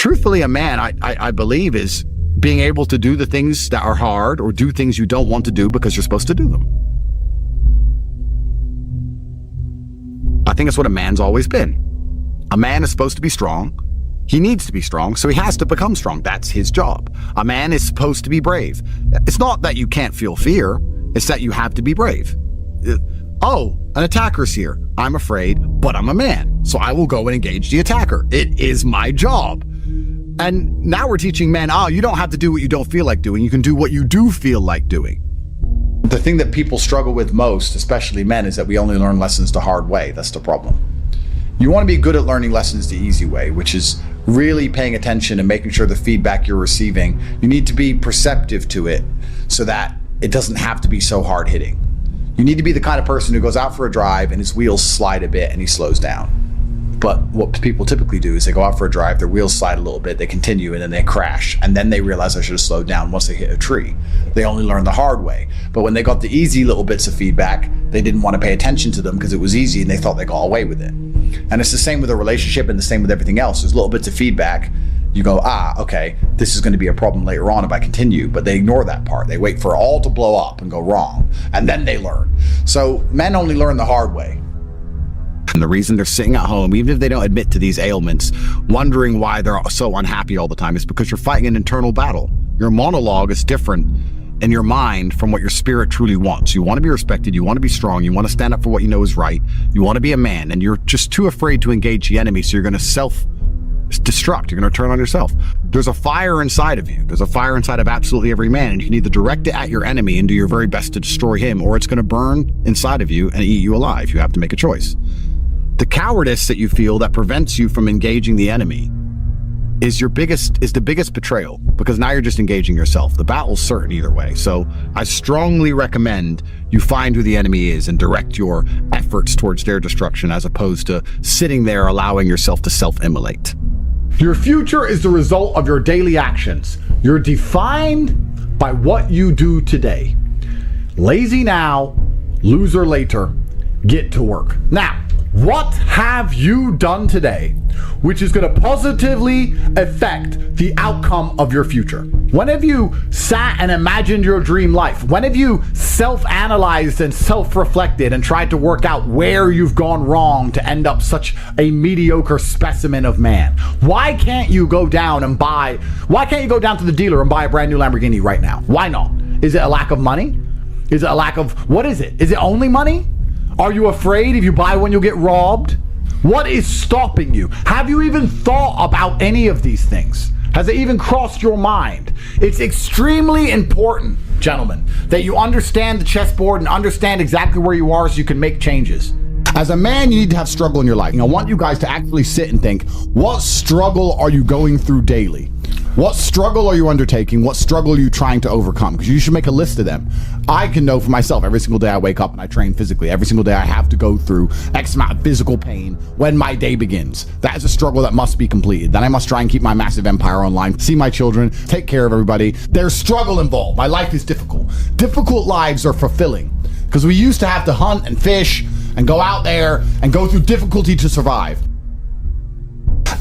Truthfully, a man, I believe, is being able to do the things that are hard or do things you don't want to do because you're supposed to do them. I think it's what a man's always been. A man is supposed to be strong. He needs to be strong, so he has to become strong. That's his job. A man is supposed to be brave. It's not that you can't feel fear. It's that you have to be brave. Oh, an attacker's here. I'm afraid, but I'm a man, so I will go and engage the attacker. It is my job. And now we're teaching men, you don't have to do what you don't feel like doing. You can do what you do feel like doing. The thing that people struggle with most, especially men, is that we only learn lessons the hard way. That's the problem. You want to be good at learning lessons the easy way, which is really paying attention and making sure the feedback you're receiving, you need to be perceptive to it so that it doesn't have to be so hard hitting. You need to be the kind of person who goes out for a drive and his wheels slide a bit and he slows down. But what people typically do is they go out for a drive, their wheels slide a little bit, they continue, and then they crash. And then they realize I should have slowed down once they hit a tree. They only learn the hard way. But when they got the easy little bits of feedback, they didn't want to pay attention to them because it was easy and they thought they got away with it. And it's the same with a relationship and the same with everything else. There's little bits of feedback. You go, okay, this is going to be a problem later on if I continue. But they ignore that part. They wait for it all to blow up and go wrong. And then they learn. So men only learn the hard way. And the reason they're sitting at home, even if they don't admit to these ailments, wondering why they're so unhappy all the time, is because you're fighting an internal battle. Your monologue is different in your mind from what your spirit truly wants. You want to be respected. You want to be strong. You want to stand up for what you know is right. You want to be a man, and you're just too afraid to engage the enemy. So you're going to self-destruct. You're going to turn on yourself. There's a fire inside of you. There's a fire inside of absolutely every man, and you can either direct it at your enemy and do your very best to destroy him, or it's going to burn inside of you and eat you alive. You have to make a choice. The cowardice that you feel that prevents you from engaging the enemy is the biggest betrayal, because now you're just engaging yourself. The battle's certain either way. So I strongly recommend you find who the enemy is and direct your efforts towards their destruction, as opposed to sitting there allowing yourself to self-immolate. Your future is the result of your daily actions. You're defined by what you do today. Lazy now, loser later. Get to work. Now, what have you done today which is going to positively affect the outcome of your future? When have you sat and imagined your dream life? When have you self-analyzed and self-reflected and tried to work out where you've gone wrong to end up such a mediocre specimen of man? Why can't you go down to the dealer and buy a brand new Lamborghini right now? Why not? Is it a lack of money? Is it a lack of, what is it? Is it only money? Are you afraid if you buy one you'll get robbed? What is stopping you? Have you even thought about any of these things? Has it even crossed your mind? It's extremely important, gentlemen, that you understand the chessboard and understand exactly where you are so you can make changes. As a man, you need to have struggle in your life. I want you guys to actually sit and think, what struggle are you going through daily? What struggle are you undertaking? What struggle are you trying to overcome? Because you should make a list of them. I can know for myself, every single day I wake up and I train physically. Every single day I have to go through X amount of physical pain when my day begins. That is a struggle that must be completed. Then I must try and keep my massive empire online, see my children, take care of everybody. There's struggle involved. My life is difficult. Difficult lives are fulfilling because we used to have to hunt and fish and go out there and go through difficulty to survive.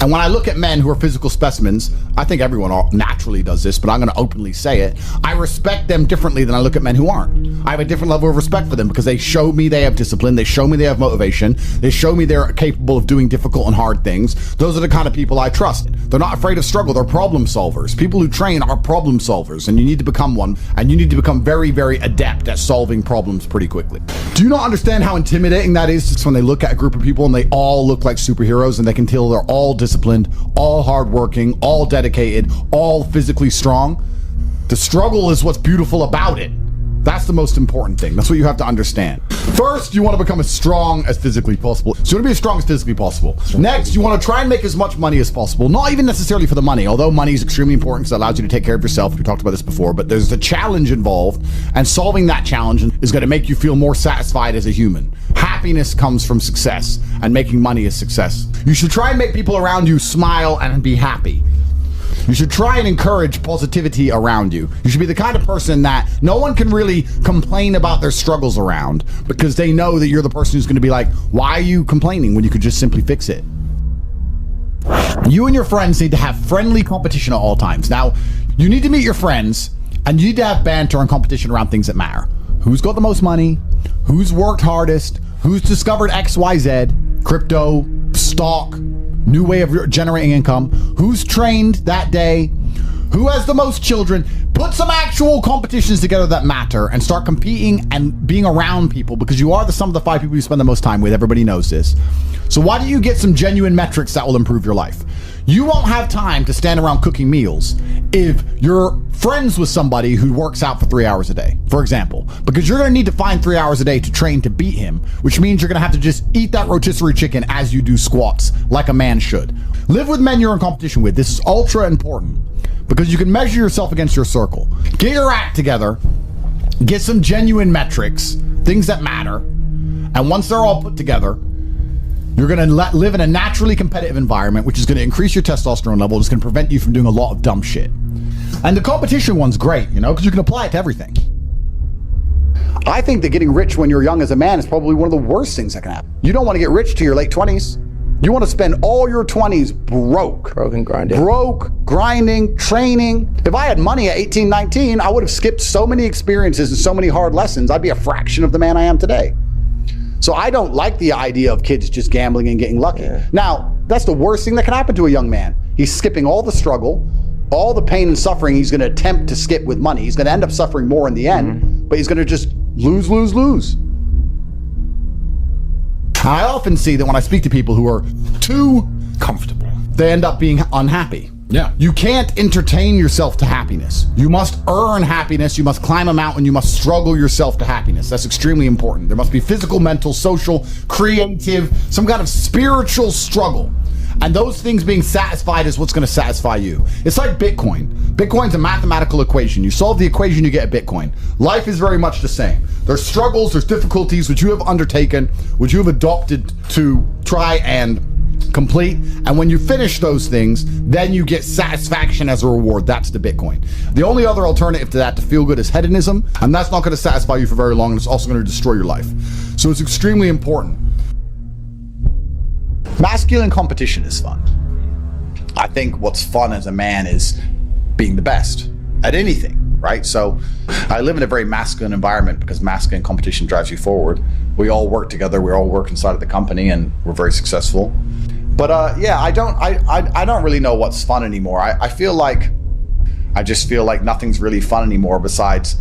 And when I look at men who are physical specimens, I think everyone naturally does this, but I'm going to openly say it. I respect them differently than I look at men who aren't. I have a different level of respect for them because they show me they have discipline. They show me they have motivation. They show me they're capable of doing difficult and hard things. Those are the kind of people I trust. They're not afraid of struggle. They're problem solvers. People who train are problem solvers, and you need to become one, and you need to become very, very adept at solving problems pretty quickly. Do you not understand how intimidating that is just when they look at a group of people and they all look like superheroes and they can tell they're all disciplined, all hardworking, all dedicated, all physically strong? The struggle is what's beautiful about it. That's the most important thing. That's what you have to understand. First, you want to become as strong as physically possible. So you want to be as strong as physically possible. Next, you want to try and make as much money as possible. Not even necessarily for the money, although money is extremely important because it allows you to take care of yourself. We talked about this before, but there's a challenge involved, and solving that challenge is going to make you feel more satisfied as a human. Happiness comes from success, and making money is success. You should try and make people around you smile and be happy. You should try and encourage positivity around you. You should be the kind of person that no one can really complain about their struggles around because they know that you're the person who's going to be like, why are you complaining when you could just simply fix it? You and your friends need to have friendly competition at all times. Now, you need to meet your friends and you need to have banter and competition around things that matter. Who's got the most money? Who's worked hardest? Who's discovered XYZ, crypto, stock, new way of generating income? Who's trained that day? Who has the most children? Put some actual competitions together that matter and start competing and being around people, because you are the sum of the 5 people you spend the most time with. Everybody knows this. So why don't you get some genuine metrics that will improve your life? You won't have time to stand around cooking meals if you're friends with somebody who works out for 3 hours a day, for example, because you're going to need to find 3 hours a day to train to beat him, which means you're going to have to just eat that rotisserie chicken as you do squats, like a man should. Live with men you're in competition with. This is ultra important because you can measure yourself against your circle. Get your act together, get some genuine metrics, things that matter, and once they're all put together, you're going to live in a naturally competitive environment, which is going to increase your testosterone level. It's going to prevent you from doing a lot of dumb shit. And the competition one's great, you know, because you can apply it to everything. I think that getting rich when you're young as a man is probably one of the worst things that can happen. You don't want to get rich till your late 20s. You want to spend all your 20s broke. Broke and grinding. Broke, grinding, training. If I had money at 18, 19, I would have skipped so many experiences and so many hard lessons. I'd be a fraction of the man I am today. So I don't like the idea of kids just gambling and getting lucky. Yeah. Now, that's the worst thing that can happen to a young man. He's skipping all the struggle, all the pain and suffering he's going to attempt to skip with money. He's going to end up suffering more in the end, but he's going to just lose, lose, lose. I often see that when I speak to people who are too comfortable, they end up being unhappy. Yeah. You can't entertain yourself to happiness. You must earn happiness. You must climb a mountain. You must struggle yourself to happiness. That's extremely important. There must be physical, mental, social, creative, some kind of spiritual struggle. And those things being satisfied is what's going to satisfy you. It's like Bitcoin. Bitcoin's a mathematical equation. You solve the equation, you get a Bitcoin. Life is very much the same. There's struggles, there's difficulties which you have undertaken, which you have adopted to try and complete. And when you finish those things, then you get satisfaction as a reward. That's the Bitcoin. The only other alternative to that, to feel good, is hedonism. And that's not going to satisfy you for very long. And it's also going to destroy your life. So it's extremely important. Masculine competition is fun. I think what's fun as a man is being the best at anything, right? So I live in a very masculine environment because masculine competition drives you forward. We all work together. We all work inside of the company and we're very successful. But yeah, I don't really know what's fun anymore. I just feel like nothing's really fun anymore besides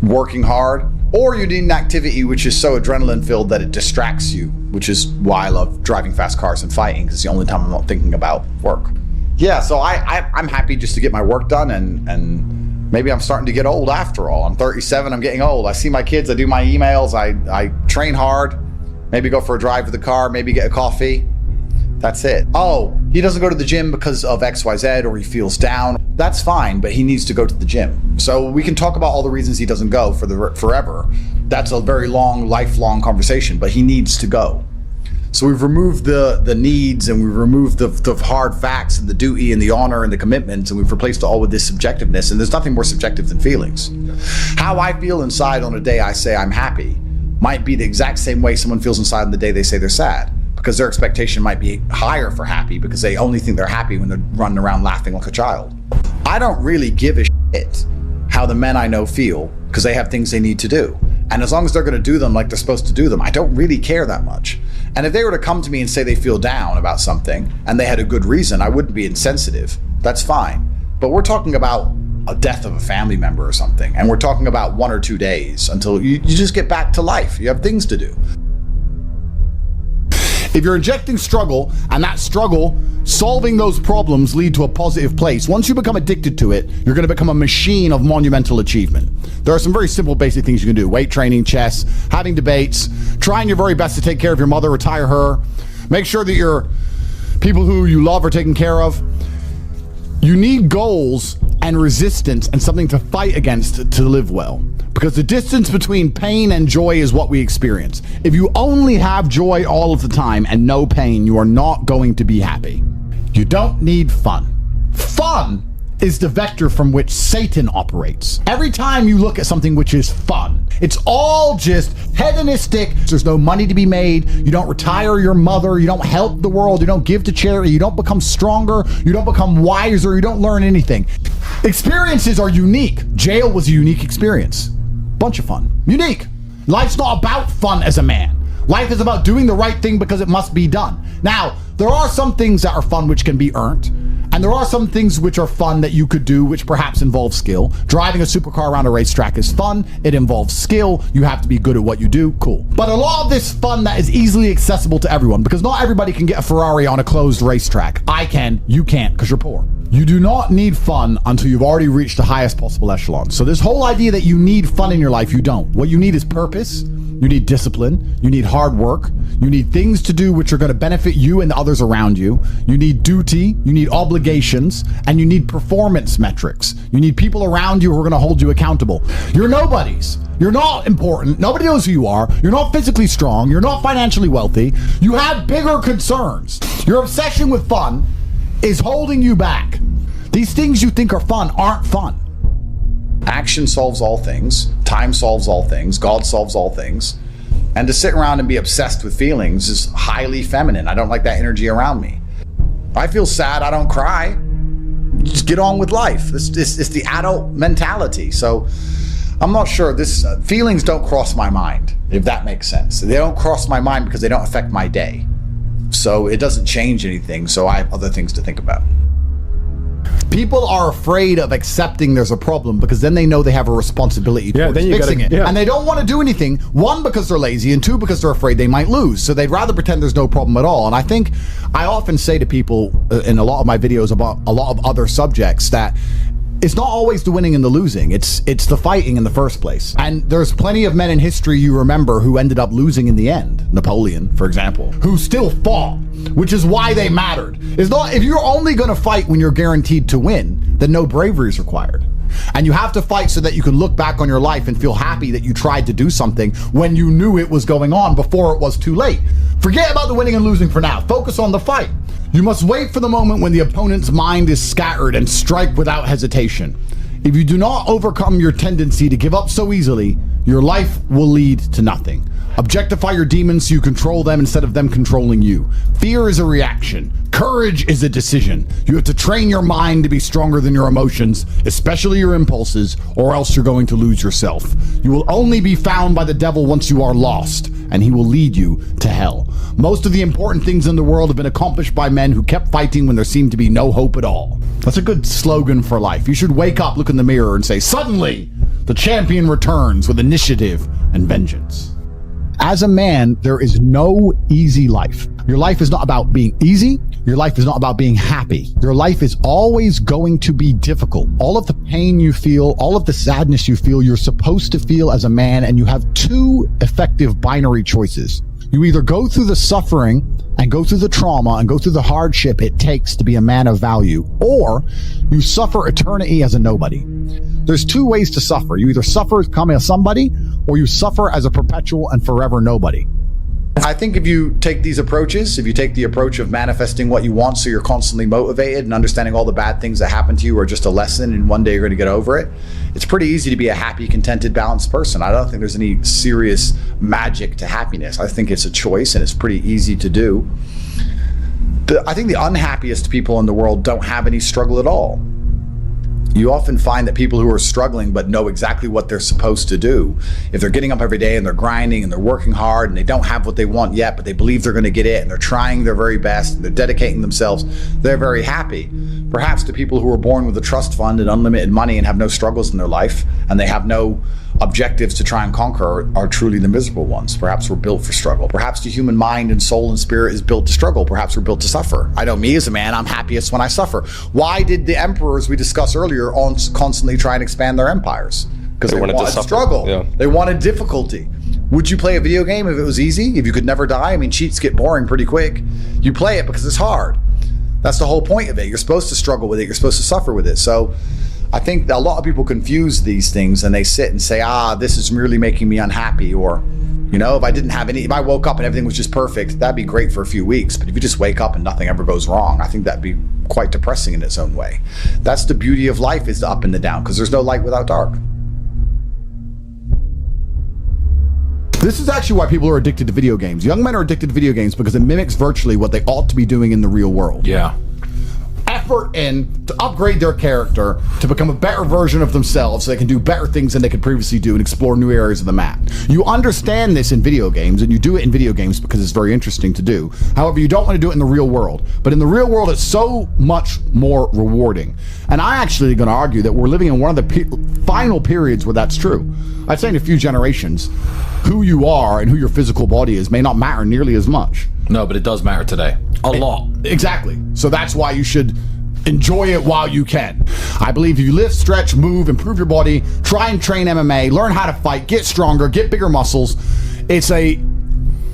working hard, or you need an activity which is so adrenaline filled that it distracts you, which is why I love driving fast cars and fighting, because it's the only time I'm not thinking about work. Yeah, so I'm happy just to get my work done, and maybe I'm starting to get old after all. I'm 37, I'm getting old. I see my kids, I do my emails, I train hard, maybe go for a drive with the car, maybe get a coffee. That's it. Oh, he doesn't go to the gym because of XYZ, or he feels down. That's fine, but he needs to go to the gym. So we can talk about all the reasons he doesn't go for forever. That's a very long, lifelong conversation, but he needs to go. So we've removed the needs, and we've removed the hard facts and the duty and the honor and the commitments, and we've replaced it all with this subjectiveness. And there's nothing more subjective than feelings. How I feel inside on a day I say I'm happy might be the exact same way someone feels inside on the day they say they're sad, because their expectation might be higher for happy because they only think they're happy when they're running around laughing like a child. I don't really give a shit how the men I know feel, because they have things they need to do. And as long as they're going to do them like they're supposed to do them, I don't really care that much. And if they were to come to me and say they feel down about something and they had a good reason, I wouldn't be insensitive. That's fine. But we're talking about a death of a family member or something, and we're talking about 1 or 2 days until you just get back to life. You have things to do. If you're injecting struggle, and that struggle, solving those problems lead to a positive place, once you become addicted to it, you're going to become a machine of monumental achievement. There are some very simple basic things you can do. Weight training, chess, having debates, trying your very best to take care of your mother, retire her, make sure that your people who you love are taken care of. You need goals and resistance and something to fight against to live well. Because the distance between pain and joy is what we experience. If you only have joy all of the time and no pain, you are not going to be happy. You don't need fun. Fun is the vector from which Satan operates. Every time you look at something which is fun, It's all just hedonistic. There's no money to be made. You don't retire your mother. You don't help the world. You don't give to charity. You don't become stronger. You don't become wiser. You don't learn anything. Experiences are unique. Jail was a unique experience. Bunch of fun. Unique. Life's not about fun as a man. Life is about doing the right thing because it must be done. Now, there are some things that are fun which can be earned, and there are some things which are fun that you could do which perhaps involve skill. Driving a supercar around a racetrack is fun. It involves skill. You have to be good at what you do. Cool. But a lot of this fun that is easily accessible to everyone, because not everybody can get a Ferrari on a closed racetrack. I can. You can't because you're poor. You do not need fun until you've already reached the highest possible echelon. So this whole idea that you need fun in your life, you don't. What you need is purpose. You need discipline. You need hard work. You need things to do which are going to benefit you and the others around you. You need duty. You need obligations. And you need performance metrics. You need people around you who are going to hold you accountable. You're nobodies. You're not important. Nobody knows who you are. You're not physically strong. You're not financially wealthy. You have bigger concerns. Your obsession with fun is holding you back. These things you think are fun aren't fun. Action solves all things. Time solves all things. God solves all things. And to sit around and be obsessed with feelings is highly feminine. I don't like that energy around me. I feel sad. I don't cry. Just get on with life. It's the adult mentality. So I'm not sure. Feelings don't cross my mind, if that makes sense. They don't cross my mind because they don't affect my day. So it doesn't change anything. So I have other things to think about. People are afraid of accepting there's a problem because then they know they have a responsibility towards fixing it. Yeah. And they don't want to do anything, one, because they're lazy, and two, because they're afraid they might lose. So they'd rather pretend there's no problem at all. And I think I often say to people in a lot of my videos about a lot of other subjects that it's not always the winning and the losing. It's the fighting in the first place. And there's plenty of men in history you remember who ended up losing in the end. Napoleon, for example, who still fought, which is why they mattered. It's not, if you're only going to fight when you're guaranteed to win, then no bravery is required. And you have to fight so that you can look back on your life and feel happy that you tried to do something when you knew it was going on before it was too late. Forget about the winning and losing for now. Focus on the fight. You must wait for the moment when the opponent's mind is scattered and strike without hesitation. If you do not overcome your tendency to give up so easily, your life will lead to nothing. Objectify your demons so you control them instead of them controlling you. Fear is a reaction. Courage is a decision. You have to train your mind to be stronger than your emotions, especially your impulses, or else you're going to lose yourself. You will only be found by the devil once you are lost, and he will lead you to hell. Most of the important things in the world have been accomplished by men who kept fighting when there seemed to be no hope at all. That's a good slogan for life. You should wake up, look in the mirror, and say, suddenly, the champion returns with initiative and vengeance. As a man, there is no easy life. Your life is not about being easy. Your life is not about being happy. Your life is always going to be difficult. All of the pain you feel, all of the sadness you feel, you're supposed to feel as a man, and you have two effective binary choices. You either go through the suffering and go through the trauma and go through the hardship it takes to be a man of value, or you suffer eternity as a nobody. There's two ways to suffer. You either suffer as becoming a somebody, or you suffer as a perpetual and forever nobody. I think if you take these approaches, if you take the approach of manifesting what you want so you're constantly motivated and understanding all the bad things that happen to you are just a lesson and one day you're going to get over it, it's pretty easy to be a happy, contented, balanced person. I don't think there's any serious magic to happiness. I think it's a choice and it's pretty easy to do. I think the unhappiest people in the world don't have any struggle at all. You often find that people who are struggling but know exactly what they're supposed to do, if they're getting up every day and they're grinding and they're working hard and they don't have what they want yet, but they believe they're going to get it and they're trying their very best and they're dedicating themselves, they're very happy. Perhaps the people who are born with a trust fund and unlimited money and have no struggles in their life and they have no objectives to try and conquer are truly the miserable ones. Perhaps we're built for struggle. Perhaps the human mind and soul and spirit is built to struggle. Perhaps we're built to suffer. I know me as a man, I'm happiest when I suffer. Why did the emperors we discussed earlier constantly try and expand their empires? Because they wanted to struggle. Yeah. They wanted difficulty. Would you play a video game if it was easy? If you could never die? I mean, cheats get boring pretty quick. You play it because it's hard. That's the whole point of it. You're supposed to struggle with it. You're supposed to suffer with it. So I think that a lot of people confuse these things and they sit and say, this is merely making me unhappy. Or, if I woke up and everything was just perfect, that'd be great for a few weeks. But if you just wake up and nothing ever goes wrong, I think that'd be quite depressing in its own way. That's the beauty of life, is the up and the down, because there's no light without dark. This is actually why people are addicted to video games. Young men are addicted to video games because it mimics virtually what they ought to be doing in the real world. Yeah. Effort in to upgrade their character to become a better version of themselves so they can do better things than they could previously do and explore new areas of the map. You understand this in video games, and you do it in video games because it's very interesting to do. However, you don't want to do it in the real world. But in the real world, it's so much more rewarding. And I actually going to argue that we're living in one of the final periods where that's true. I'd say in a few generations, who you are and who your physical body is may not matter nearly as much. No, but it does matter today. A lot. Exactly. So that's why you should enjoy it while you can. I believe if you lift, stretch, move, improve your body, try and train MMA, learn how to fight, get stronger, get bigger muscles, it's a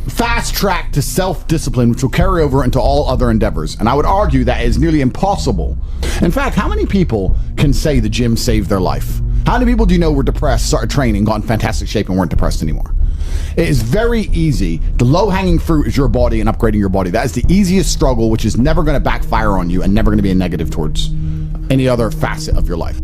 fast track to self-discipline which will carry over into all other endeavors. And I would argue that is nearly impossible. In fact, how many people can say the gym saved their life? How many people do you know were depressed, started training, got in fantastic shape, and weren't depressed anymore? It is very easy. The low-hanging fruit is your body and upgrading your body. That is the easiest struggle, which is never going to backfire on you and never going to be a negative towards any other facet of your life.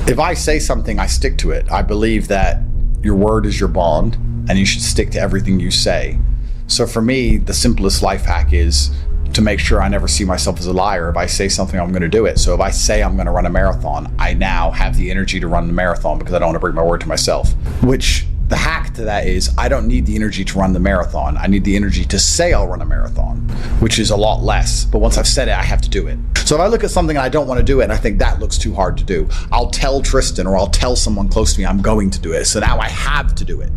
If I say something, I stick to it. I believe that your word is your bond, and you should stick to everything you say. So for me, the simplest life hack is to make sure I never see myself as a liar. If I say something, I'm going to do it. So if I say I'm going to run a marathon, I now have the energy to run the marathon because I don't want to break my word to myself. Which the hack to that is I don't need the energy to run the marathon. I need the energy to say I'll run a marathon, which is a lot less. But once I've said it, I have to do it. So if I look at something and I don't want to do it and I think that looks too hard to do, I'll tell Tristan or I'll tell someone close to me I'm going to do it. So now I have to do it.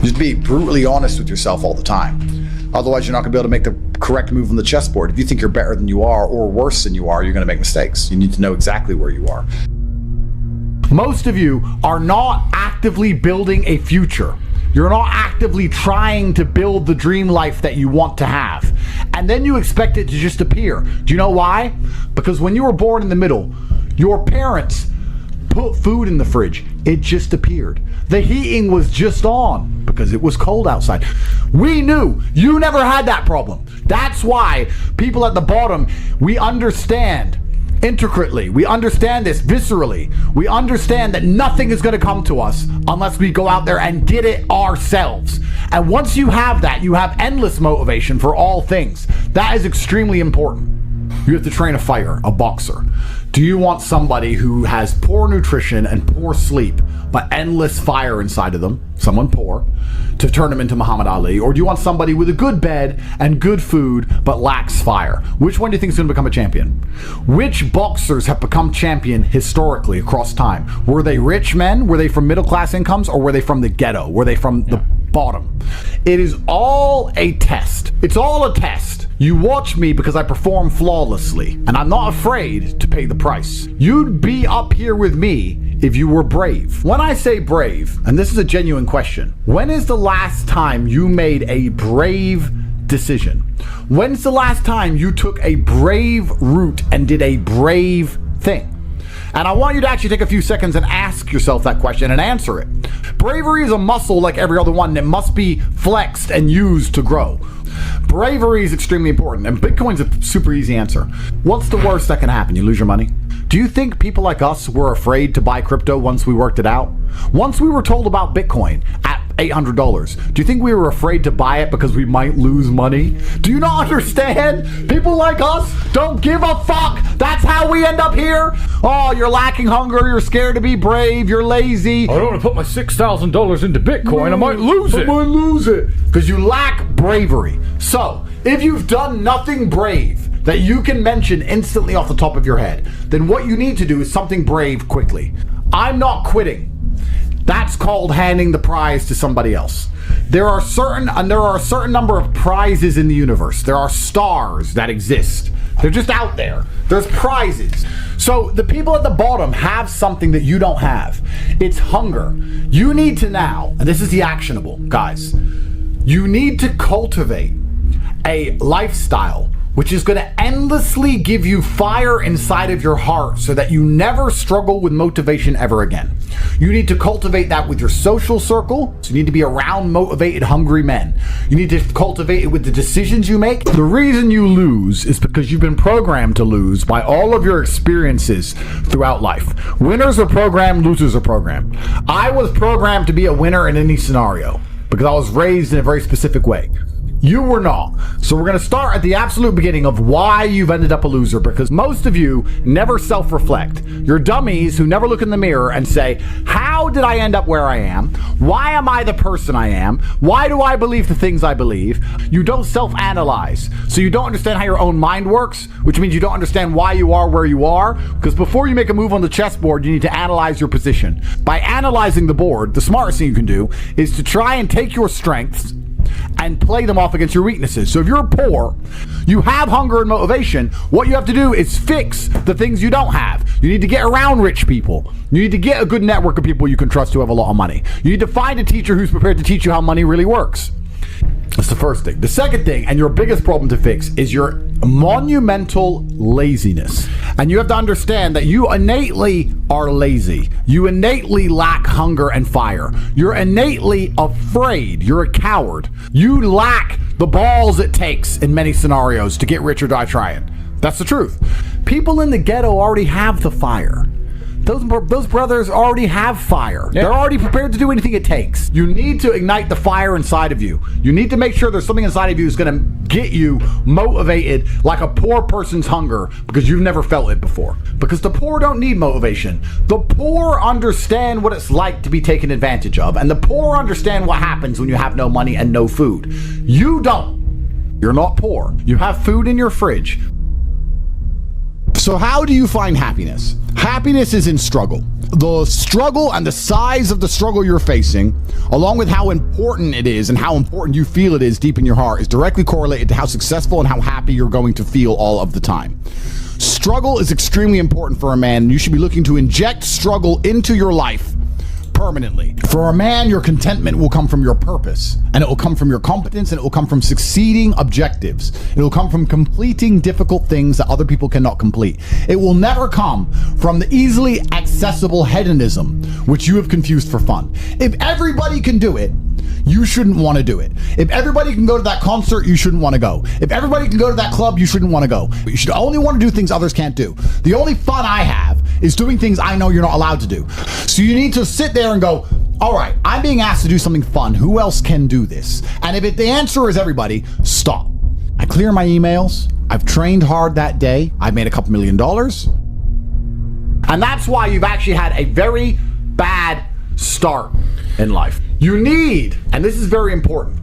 Just be brutally honest with yourself all the time. Otherwise, you're not going to be able to make the correct move on the chessboard. If you think you're better than you are or worse than you are, you're going to make mistakes. You need to know exactly where you are. Most of you are not actively building a future. You're not actively trying to build the dream life that you want to have. And then you expect it to just appear. Do you know why? Because when you were born in the middle, your parents put food in the fridge. It just appeared. The heating was just on because it was cold outside. We knew you never had that problem. That's why people at the bottom, we understand intricately. We understand this viscerally. We understand that nothing is going to come to us unless we go out there and get it ourselves. And once you have that, you have endless motivation for all things. That is extremely important. You have to train a fighter, a boxer. Do you want somebody who has poor nutrition and poor sleep, but endless fire inside of them, someone poor, to turn them into Muhammad Ali? Or do you want somebody with a good bed and good food, but lacks fire? Which one do you think is going to become a champion? Which boxers have become champion historically across time? Were they rich men? Were they from middle class incomes? Or were they from the ghetto? Were they from the bottom? It is all a test. It's all a test. You watch me because I perform flawlessly, and I'm not afraid to pay the price. You'd be up here with me if you were brave. When I say brave, and this is a genuine question, when is the last time you made a brave decision? When's the last time you took a brave route and did a brave thing? And I want you to actually take a few seconds and ask yourself that question and answer it. Bravery is a muscle like every other one that must be flexed and used to grow. Bravery is extremely important, and Bitcoin's a super easy answer. What's the worst that can happen? You lose your money? Do you think people like us were afraid to buy crypto once we worked it out? Once we were told about Bitcoin at $800, do you think we were afraid to buy it because we might lose money? Do you not understand? People like us don't give a fuck. That's how we end up here. Oh, you're lacking hunger. You're scared to be brave. You're lazy. I don't want to put my $6,000 into Bitcoin. I might lose it. I might lose it. Because you lack bravery. So, if you've done nothing brave that you can mention instantly off the top of your head, then what you need to do is something brave quickly. I'm not quitting. That's called handing the prize to somebody else. There are a certain number of prizes in the universe. There are stars that exist. They're just out there. There's prizes. So the people at the bottom have something that you don't have. It's hunger. You need to now, and this is the actionable, guys, you need to cultivate a lifestyle which is going to endlessly give you fire inside of your heart so that you never struggle with motivation ever again. You need to cultivate that with your social circle. So you need to be around motivated, hungry men. You need to cultivate it with the decisions you make. The reason you lose is because you've been programmed to lose by all of your experiences throughout life. Winners are programmed, losers are programmed. I was programmed to be a winner in any scenario because I was raised in a very specific way. You were not. So we're going to start at the absolute beginning of why you've ended up a loser, because most of you never self-reflect. You're dummies who never look in the mirror and say, how did I end up where I am? Why am I the person I am? Why do I believe the things I believe? You don't self-analyze. So you don't understand how your own mind works, which means you don't understand why you are where you are, because before you make a move on the chessboard, you need to analyze your position. By analyzing the board, the smartest thing you can do is to try and take your strengths and play them off against your weaknesses. So if you're poor, you have hunger and motivation, what you have to do is fix the things you don't have. You need to get around rich people. You need to get a good network of people you can trust who have a lot of money. You need to find a teacher who's prepared to teach you how money really works. That's the first thing. The second thing, and your biggest problem to fix, is your monumental laziness. And you have to understand that you innately are lazy. You innately lack hunger and fire. You're innately afraid. You're a coward. You lack the balls it takes in many scenarios to get rich or die trying. That's the truth. People in the ghetto already have the fire. Those brothers already have fire. Yeah. They're already prepared to do anything it takes. You need to ignite the fire inside of you. You need to make sure there's something inside of you that's going to get you motivated like a poor person's hunger, because you've never felt it before. Because the poor don't need motivation. The poor understand what it's like to be taken advantage of, and the poor understand what happens when you have no money and no food. You don't. You're not poor. You have food in your fridge. So how do you find happiness? Happiness is in struggle. The struggle and the size of the struggle you're facing, along with how important it is and how important you feel it is deep in your heart, is directly correlated to how successful and how happy you're going to feel all of the time. Struggle is extremely important for a man, and you should be looking to inject struggle into your life permanently. For a man, your contentment will come from your purpose, and it will come from your competence, and it will come from succeeding objectives. It will come from completing difficult things that other people cannot complete. It will never come from the easily accessible hedonism, which you have confused for fun. If everybody can do it, you shouldn't want to do it. If everybody can go to that concert, you shouldn't want to go. If everybody can go to that club, you shouldn't want to go. You should only want to do things others can't do. The only fun I have is doing things I know you're not allowed to do. So you need to sit there and go, all right, I'm being asked to do something fun. Who else can do this? And if the answer is everybody, stop. I clear my emails. I've trained hard that day. I've made a couple $1 million. And that's why you've actually had a very bad start in life. You need, and this is very important,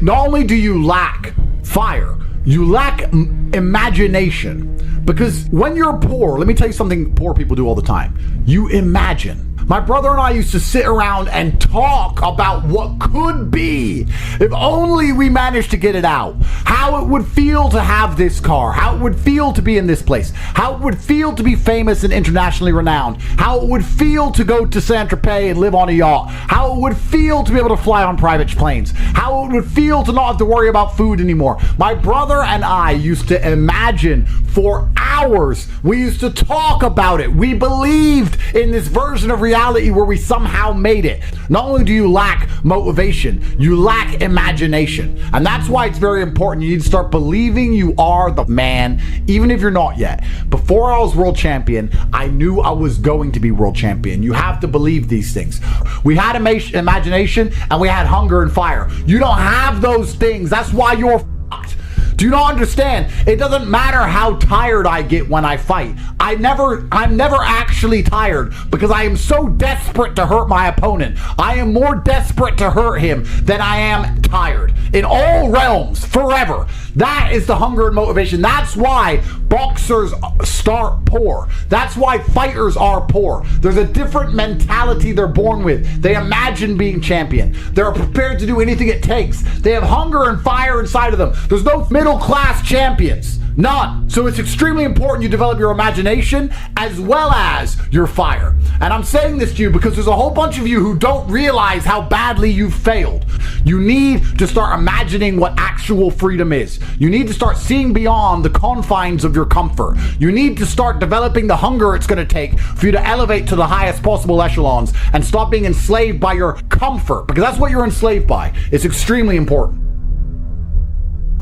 not only do you lack fire, you lack imagination. Because when you're poor, let me tell you something poor people do all the time. You imagine. My brother and I used to sit around and talk about what could be if only we managed to get it out. How it would feel to have this car. How it would feel to be in this place. How it would feel to be famous and internationally renowned. How it would feel to go to Saint-Tropez and live on a yacht. How it would feel to be able to fly on private planes. How it would feel to not have to worry about food anymore. My brother and I used to imagine for hours. We used to talk about it. We believed in this version of reality where we somehow made it. Not only do you lack motivation, you lack imagination. And that's why it's very important. You need to start believing you are the man, even if you're not yet. Before I was world champion, I knew I was going to be world champion. You have to believe these things. We had imagination and we had hunger and fire. You don't have those things. That's why you're fucked. Do you not understand? It doesn't matter how tired I get when I fight. I'm never actually tired because I am so desperate to hurt my opponent. I am more desperate to hurt him than I am tired. In all realms, forever. That is the hunger and motivation. That's why boxers start poor. That's why fighters are poor. There's a different mentality they're born with. They imagine being champion. They're prepared to do anything it takes. They have hunger and fire inside of them. There's no middle class champions. None. So it's extremely important you develop your imagination as well as your fire. And I'm saying this to you because there's a whole bunch of you who don't realize how badly you've failed. You need to start imagining what actual freedom is. You need to start seeing beyond the confines of your comfort. You need to start developing the hunger it's going to take for you to elevate to the highest possible echelons and stop being enslaved by your comfort, because that's what you're enslaved by. It's extremely important.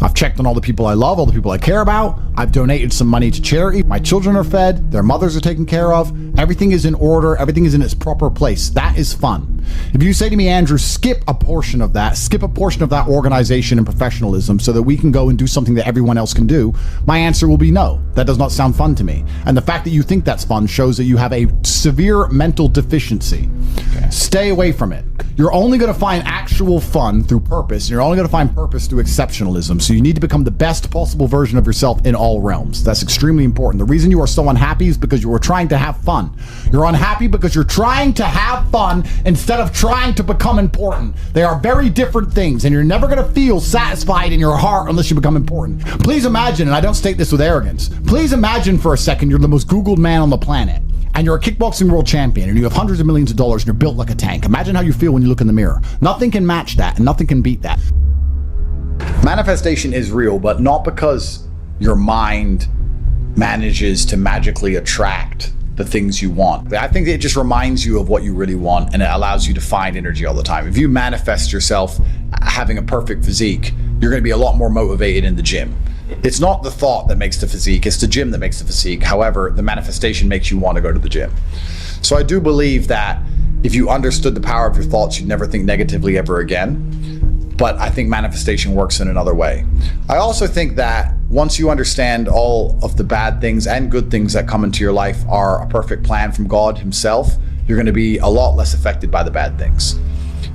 I've checked on all the people I love, all the people I care about. I've donated some money to charity. My children are fed. Their mothers are taken care of. Everything is in order. Everything is in its proper place. That is fun. If you say to me, Andrew, skip a portion of that organization and professionalism so that we can go and do something that everyone else can do, my answer will be no. That does not sound fun to me. And the fact that you think that's fun shows that you have a severe mental deficiency. Okay. Stay away from it. You're only going to find actual fun through purpose. And you're only going to find purpose through exceptionalism. So you need to become the best possible version of yourself in all realms. That's extremely important. The reason you are so unhappy is because you are trying to have fun. You're unhappy because you're trying to have fun instead of trying to become important. They are very different things, and you're never going to feel satisfied in your heart unless you become important. Please imagine, and I don't state this with arrogance, please imagine for a second you're the most Googled man on the planet. And you're a kickboxing world champion, and you have hundreds of millions of dollars, and you're built like a tank. Imagine how you feel when you look in the mirror. Nothing can match that, and nothing can beat that. Manifestation is real, but not because your mind manages to magically attract the things you want. I think it just reminds you of what you really want, and it allows you to find energy all the time. If you manifest yourself having a perfect physique, you're going to be a lot more motivated in the gym. It's not the thought that makes the physique, it's the gym that makes the physique. However, the manifestation makes you want to go to the gym. So I do believe that if you understood the power of your thoughts, you'd never think negatively ever again. But I think manifestation works in another way. I also think that once you understand all of the bad things and good things that come into your life are a perfect plan from God himself, you're going to be a lot less affected by the bad things.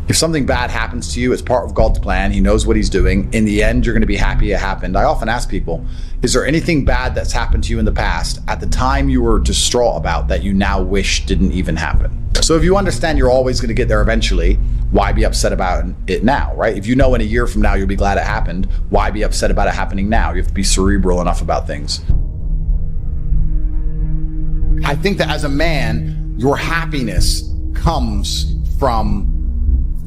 If something bad happens to you, it's part of God's plan. He knows what he's doing. In the end, you're going to be happy it happened. I often ask people, is there anything bad that's happened to you in the past at the time you were distraught about that you now wish didn't even happen? So if you understand you're always going to get there eventually, why be upset about it now, right? If you know in a year from now you'll be glad it happened, why be upset about it happening now? You have to be cerebral enough about things. I think that as a man, your happiness comes from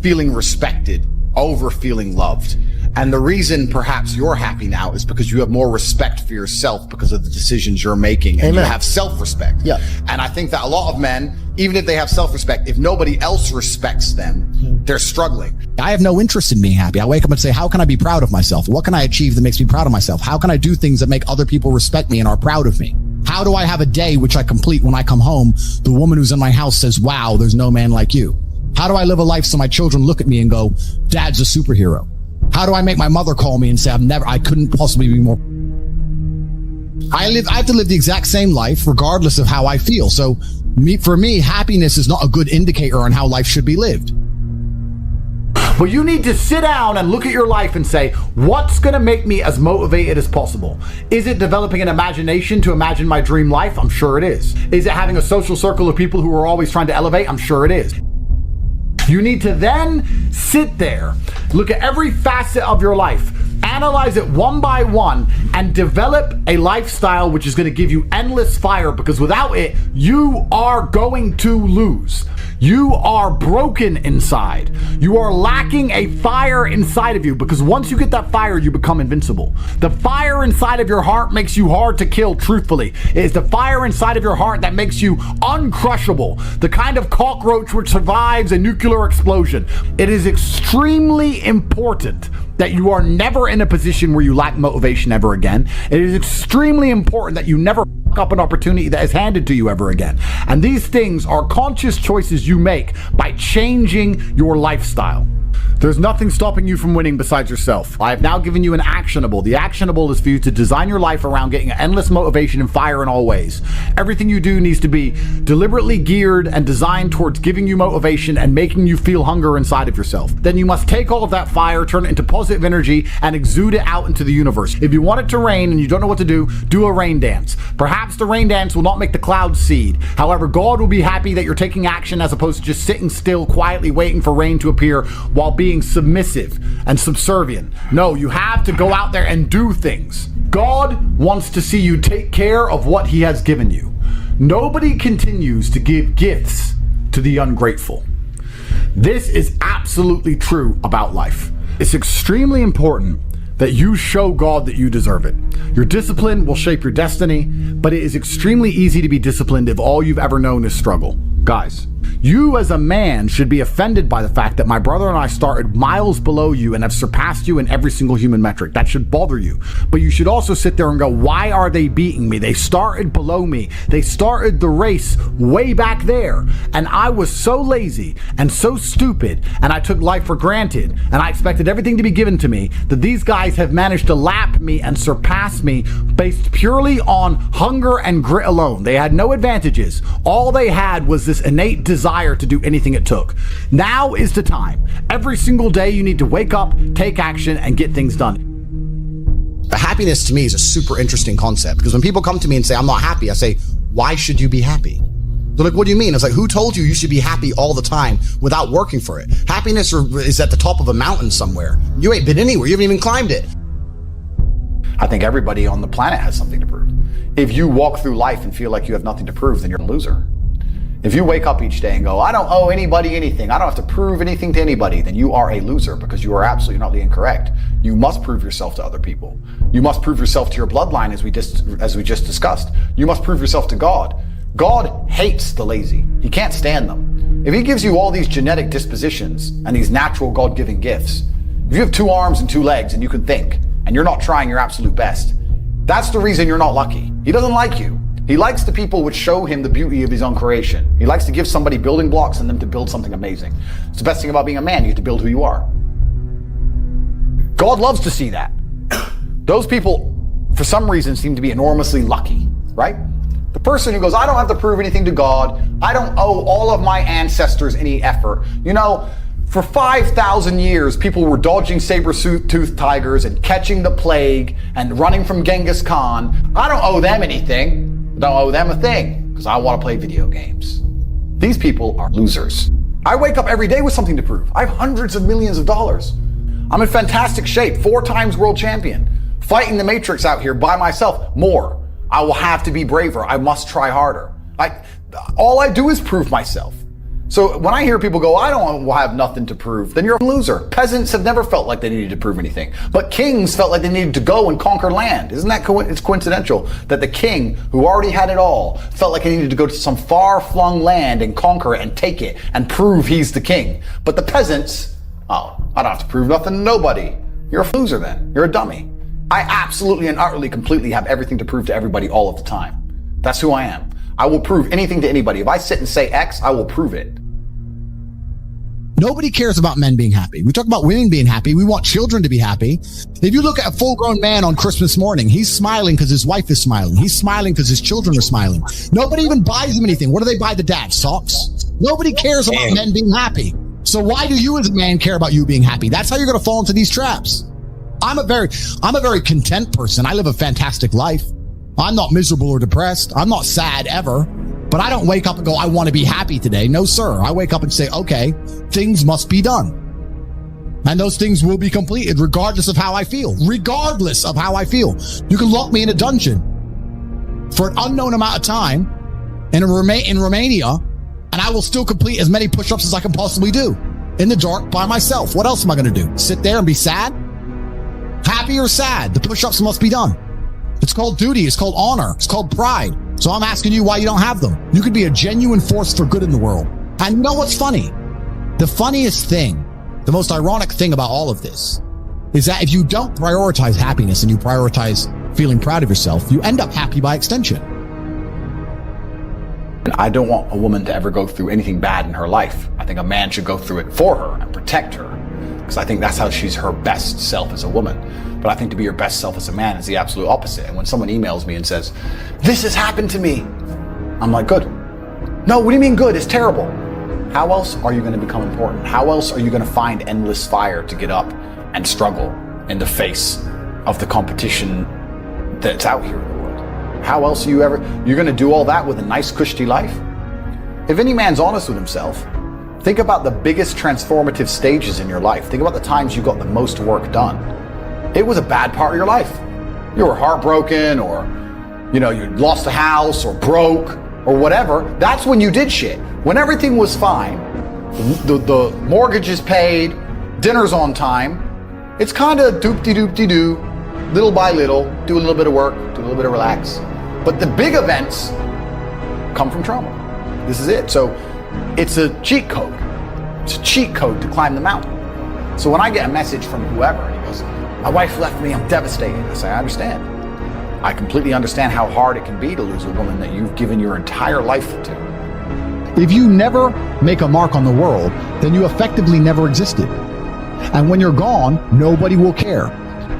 feeling respected over feeling loved. And the reason perhaps you're happy now is because you have more respect for yourself because of the decisions you're making, and you have self-respect. Yeah. And I think that a lot of men, even if they have self-respect, if nobody else respects them, they're struggling. I have no interest in being happy. I wake up and say, how can I be proud of myself? What can I achieve that makes me proud of myself? How can I do things that make other people respect me and are proud of me? How do I have a day which I complete when I come home? The woman who's in my house says, wow, there's no man like you. How do I live a life so my children look at me and go, Dad's a superhero? How do I make my mother call me and say, I couldn't possibly be more. I have to live the exact same life regardless of how I feel. So for me, happiness is not a good indicator on how life should be lived. But you need to sit down and look at your life and say, what's going to make me as motivated as possible? Is it developing an imagination to imagine my dream life? I'm sure it is. Is it having a social circle of people who are always trying to elevate? I'm sure it is. You need to then sit there, look at every facet of your life, analyze it one by one, and develop a lifestyle which is going to give you endless fire, because without it, you are going to lose. You are broken inside. You are lacking a fire inside of you, because once you get that fire, you become invincible. The fire inside of your heart makes you hard to kill, truthfully. It is the fire inside of your heart that makes you uncrushable, the kind of cockroach which survives a nuclear explosion. It is extremely important that you are never in a position where you lack motivation ever again. It is extremely important that you never fuck up an opportunity that is handed to you ever again. And these things are conscious choices you make by changing your lifestyle. There's nothing stopping you from winning besides yourself. I have now given you an actionable. The actionable is for you to design your life around getting endless motivation and fire in all ways. Everything you do needs to be deliberately geared and designed towards giving you motivation and making you feel hunger inside of yourself. Then you must take all of that fire, turn it into positive energy, and exude it out into the universe. If you want it to rain and you don't know what to do a rain dance. Perhaps the rain dance will not make the clouds seed. However, God will be happy that you're taking action as opposed to just sitting still, quietly waiting for rain to appear while being submissive and subservient. No, you have to go out there and do things. God wants to see you take care of what he has given you. Nobody continues to give gifts to the ungrateful. This is absolutely true about life. It's extremely important that you show God that you deserve it. Your discipline will shape your destiny, but it is extremely easy to be disciplined if all you've ever known is struggle. Guys, you as a man should be offended by the fact that my brother and I started miles below you and have surpassed you in every single human metric. That should bother you. But you should also sit there and go, why are they beating me? They started below me. They started the race way back there. And I was so lazy and so stupid, and I took life for granted, and I expected everything to be given to me, that these guys have managed to lap me and surpass me based purely on hunger and grit alone. They had no advantages. All they had was this innate desire to do anything it took. Now is the time. Every single day you need to wake up, take action, and get things done. But happiness to me is a super interesting concept, because when people come to me and say, I'm not happy, I say, why should you be happy? They're like, what do you mean? It's like, who told you you should be happy all the time without working for it? Happiness is at the top of a mountain somewhere. You ain't been anywhere. You haven't even climbed it. I think everybody on the planet has something to prove. If you walk through life and feel like you have nothing to prove, then you're a loser. If you wake up each day and go, I don't owe anybody anything, I don't have to prove anything to anybody, then you are a loser, because you are absolutely not incorrect. You must prove yourself to other people. You must prove yourself to your bloodline, as we just discussed. You must prove yourself to God. God hates the lazy. He can't stand them. If he gives you all these genetic dispositions and these natural God-given gifts, if you have 2 arms and 2 legs and you can think, and you're not trying your absolute best, that's the reason you're not lucky. He doesn't like you. He likes the people which show him the beauty of his own creation. He likes to give somebody building blocks and them to build something amazing. It's the best thing about being a man. You get to build who you are. God loves to see that. Those people, for some reason, seem to be enormously lucky, right? The person who goes, I don't have to prove anything to God. I don't owe all of my ancestors any effort. You know, for 5,000 years, people were dodging saber-toothed tigers and catching the plague and running from Genghis Khan. I don't owe them anything. I don't owe them a thing, because I want to play video games. These people are losers. I wake up every day with something to prove. I have hundreds of millions of dollars. I'm in fantastic shape, 4 times world champion, fighting the Matrix out here by myself. More. I will have to be braver. I must try harder. All I do is prove myself. So when I hear people go, I don't have nothing to prove, then you're a loser. Peasants have never felt like they needed to prove anything, but kings felt like they needed to go and conquer land. Isn't that it's coincidental that the king, who already had it all, felt like he needed to go to some far-flung land and conquer it and take it and prove he's the king. But the peasants, oh, I don't have to prove nothing to nobody. You're a loser then. You're a dummy. I absolutely and utterly, completely have everything to prove to everybody all of the time. That's who I am. I will prove anything to anybody. If I sit and say X, I will prove it. Nobody cares about men being happy. We talk about women being happy. We want children to be happy. If you look at a full-grown man on Christmas morning, he's smiling because his wife is smiling. He's smiling because his children are smiling. Nobody even buys him anything. What do they buy the dad? Socks? Nobody cares about men being happy. So why do you as a man care about you being happy? That's how you're going to fall into these traps. I'm a very content person. I live a fantastic life. I'm not miserable or depressed. I'm not sad ever. But I don't wake up and go, I want to be happy today. No, sir. I wake up and say, okay, things must be done. And those things will be completed regardless of how I feel. Regardless of how I feel. You can lock me in a dungeon for an unknown amount of time in Romania, and I will still complete as many push-ups as I can possibly do in the dark by myself. What else am I going to do? Sit there and be sad? Happy or sad? The push-ups must be done. It's called duty. It's called honor. It's called pride. So I'm asking you why you don't have them. You could be a genuine force for good in the world. And you know what's funny? The funniest thing, the most ironic thing about all of this is that if you don't prioritize happiness and you prioritize feeling proud of yourself, you end up happy by extension. I don't want a woman to ever go through anything bad in her life. I think a man should go through it for her and protect her, because I think that's how she's her best self as a woman. But I think to be your best self as a man is the absolute opposite. And when someone emails me and says, this has happened to me, I'm like, good. No, what do you mean good? It's terrible. How else are you going to become important? How else are you going to find endless fire to get up and struggle in the face of the competition that's out here in the world? How else are you're going to do all that with a nice, cushy life? If any man's honest with himself, think about the biggest transformative stages in your life. Think about the times you got the most work done. It was a bad part of your life. you were heartbroken, or, you know, you lost a house, or broke, or whatever, that's when you did shit. When everything was fine, the mortgage is paid, dinner's on time, it's kind of doop-de-doop-de-doo, little by little, do a little bit of work, do a little bit of relax. But the big events come from trauma. This is it. So it's a cheat code. It's a cheat code to climb the mountain. So when I get a message from whoever, and he goes, my wife left me, I'm devastated. I say, I understand. I completely understand how hard it can be to lose a woman that you've given your entire life to. If you never make a mark on the world, then you effectively never existed. And when you're gone, nobody will care.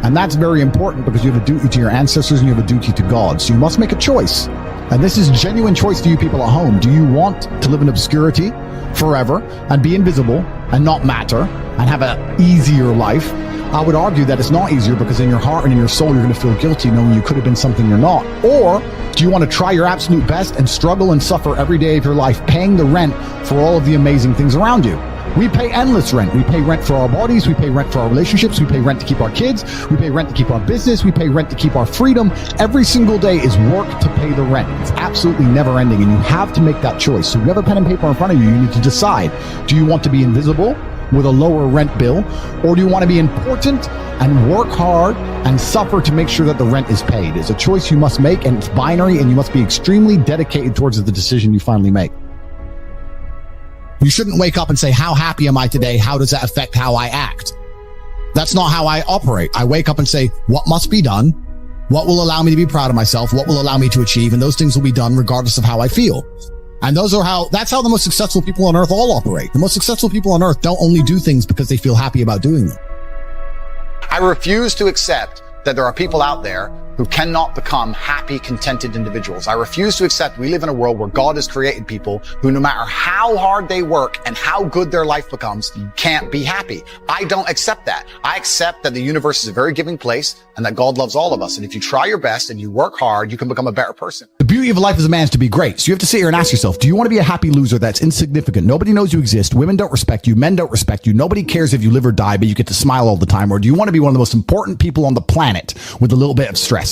And that's very important because you have a duty to your ancestors and you have a duty to God. So you must make a choice. And this is a genuine choice to you people at home. Do you want to live in obscurity forever and be invisible and not matter and have an easier life? I would argue that it's not easier because in your heart and in your soul, you're going to feel guilty knowing you could have been something you're not. Or do you want to try your absolute best and struggle and suffer every day of your life, paying the rent for all of the amazing things around you? We pay endless rent. We pay rent for our bodies. We pay rent for our relationships. We pay rent to keep our kids. We pay rent to keep our business. We pay rent to keep our freedom. Every single day is work to pay the rent. It's absolutely never ending, and you have to make that choice. So you have a pen and paper in front of you. You need to decide, do you want to be invisible with a lower rent bill, or do you want to be important and work hard and suffer to make sure that the rent is paid? It's a choice you must make, and it's binary, and you must be extremely dedicated towards the decision you finally make. You shouldn't wake up and say, how happy am I today? How does that affect how I act? That's not how I operate. I wake up and say, what must be done? What will allow me to be proud of myself? What will allow me to achieve? And those things will be done regardless of how I feel. And that's how the most successful people on earth all operate. The most successful people on earth don't only do things because they feel happy about doing them. I refuse to accept that there are people out there who cannot become happy, contented individuals. I refuse to accept we live in a world where God has created people who, no matter how hard they work and how good their life becomes, can't be happy. I don't accept that. I accept that the universe is a very giving place and that God loves all of us. And if you try your best and you work hard, you can become a better person. The beauty of life as a man is to be great. So you have to sit here and ask yourself, do you want to be a happy loser that's insignificant? Nobody knows you exist. Women don't respect you. Men don't respect you. Nobody cares if you live or die, but you get to smile all the time. Or do you want to be one of the most important people on the planet with a little bit of stress?